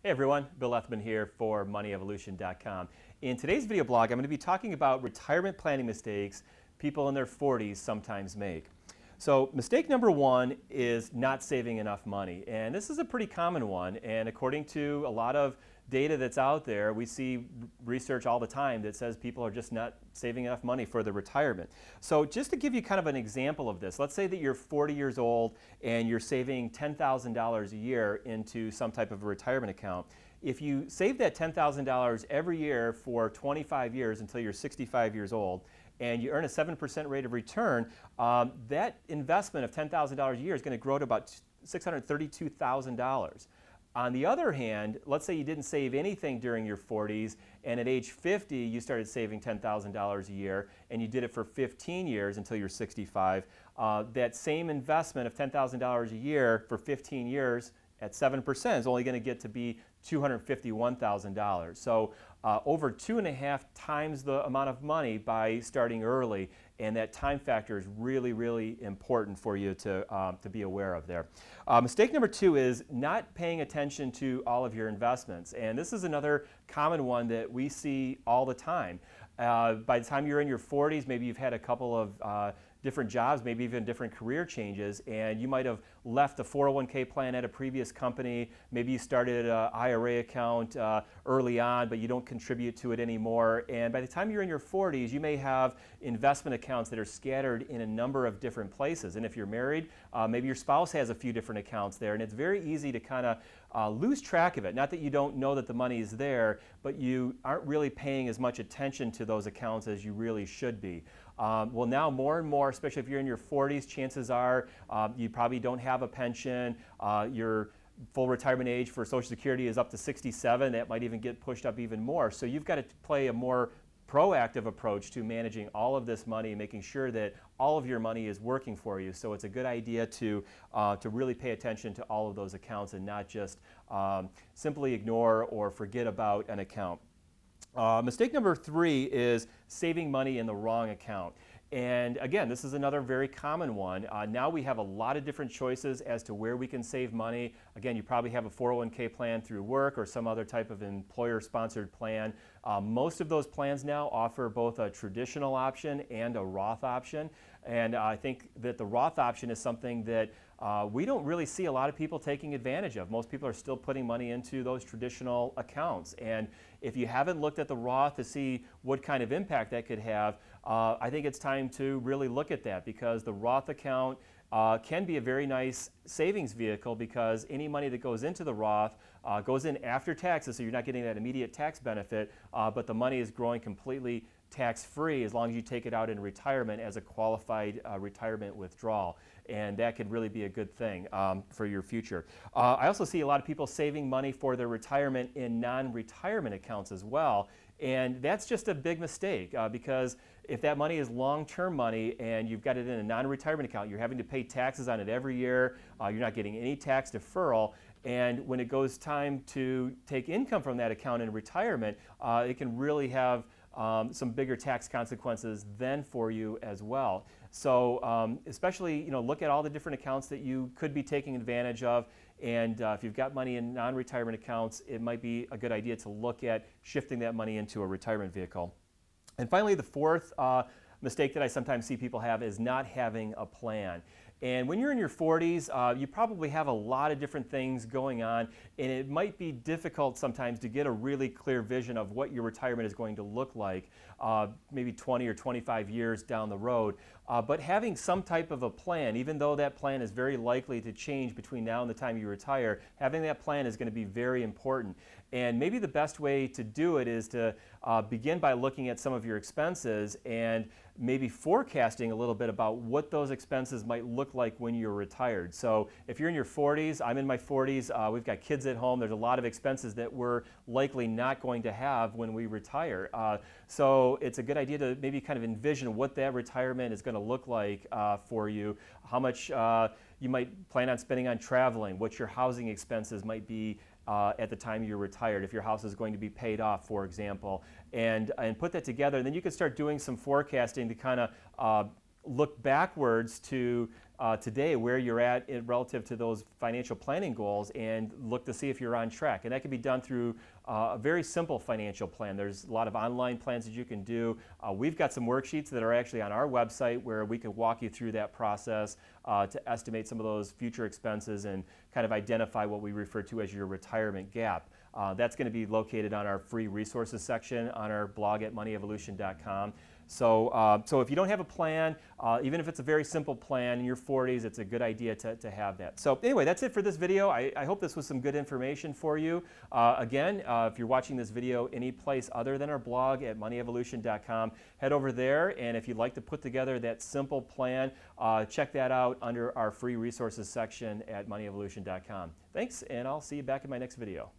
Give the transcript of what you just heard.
Hey everyone, Bill Ethman here for MoneyEvolution.com. In today's video blog, I'm going to be talking about retirement planning mistakes people in their 40s sometimes make. So mistake number one is not saving enough money. And this is a pretty common one. And according to a lot of data that's out there, we see research all the time that says people are just not saving enough money for their retirement. So just to give you kind of an example of this, let's say that you're 40 years old and you're saving $10,000 a year into some type of a retirement account. If you save that $10,000 every year for 25 years until you're 65 years old, and you earn a 7% rate of return, that investment of $10,000 a year is going to grow to about $632,000. On the other hand, let's say you didn't save anything during your 40s, and at age 50 you started saving $10,000 a year, and you did it for 15 years until you're 65. That same investment of $10,000 a year for 15 years at 7% is only going to get to be $251,000. So over 2.5 times the amount of money by starting early, and that time factor is really, really important for you to be aware of there. Mistake number two is not paying attention to all of your investments, and this is another common one that we see all the time. By the time you're in your 40s, maybe you've had a couple of different jobs, maybe even different career changes, and you might have left a 401k plan at a previous company. Maybe you started an IRA account early on, but you don't contribute to it anymore. And by the time you're in your 40s, you may have investment accounts that are scattered in a number of different places. And if you're married, maybe your spouse has a few different accounts there, and it's very easy to kind of lose track of it. Not that you don't know that the money is there, but you aren't really paying as much attention to those accounts as you really should be. Well, now more and more, especially if you're in your 40s, chances are you probably don't have a pension. Your full retirement age for Social Security is up to 67. That might even get pushed up even more. So you've got to play a more proactive approach to managing all of this money, making sure that all of your money is working for you. So it's a good idea to really pay attention to all of those accounts and not just simply ignore or forget about an account. Mistake number three is saving money in the wrong account. And again, this is another very common one. Now we have a lot of different choices as to where we can save money. Again, you probably have a 401k plan through work or some other type of employer-sponsored plan. Most of those plans now offer both a traditional option and a Roth option. And I think that the Roth option is something that we don't really see a lot of people taking advantage of. Most people are still putting money into those traditional accounts. And if you haven't looked at the Roth to see what kind of impact that could have, I think it's time to really look at that, because the Roth account can be a very nice savings vehicle, because any money that goes into the Roth goes in after taxes, so you're not getting that immediate tax benefit, but the money is growing completely tax-free as long as you take it out in retirement as a qualified retirement withdrawal. And that could really be a good thing for your future. I also see a lot of people saving money for their retirement in non-retirement accounts as well. And that's just a big mistake, because if that money is long-term money and you've got it in a non-retirement account, you're having to pay taxes on it every year. You're not getting any tax deferral. And when it goes time to take income from that account in retirement, it can really have some bigger tax consequences then for you as well. So especially, look at all the different accounts that you could be taking advantage of. And if you've got money in non-retirement accounts, it might be a good idea to look at shifting that money into a retirement vehicle. And finally, the fourth mistake that I sometimes see people have is not having a plan. And when you're in your 40s, you probably have a lot of different things going on, and it might be difficult sometimes to get a really clear vision of what your retirement is going to look like, maybe 20 or 25 years down the road. But having some type of a plan, even though that plan is very likely to change between now and the time you retire, having that plan is going to be very important. And maybe the best way to do it is to begin by looking at some of your expenses and maybe forecasting a little bit about what those expenses might look like when you're retired. So if you're in your 40s, I'm in my 40s, we've got kids at home, there's a lot of expenses that we're likely not going to have when we retire. So it's a good idea to maybe kind of envision what that retirement is going to look like for you, how much you might plan on spending on traveling, what your housing expenses might be at the time you're retired, if your house is going to be paid off, for example, and put that together. And then you can start doing some forecasting to kind of look backwards to today where you're at relative to those financial planning goals and look to see if you're on track. And that can be done through a very simple financial plan. There's a lot of online plans that you can do. We've got some worksheets that are actually on our website where we can walk you through that process to estimate some of those future expenses and kind of identify what we refer to as your retirement gap. That's going to be located on our free resources section on our blog at moneyevolution.com. So if you don't have a plan, even if it's a very simple plan in your 40s, it's a good idea to have that. So anyway, that's it for this video. I hope this was some good information for you. Again, if you're watching this video any place other than our blog at moneyevolution.com, head over there, and if you'd like to put together that simple plan, check that out under our free resources section at moneyevolution.com. Thanks, and I'll see you back in my next video.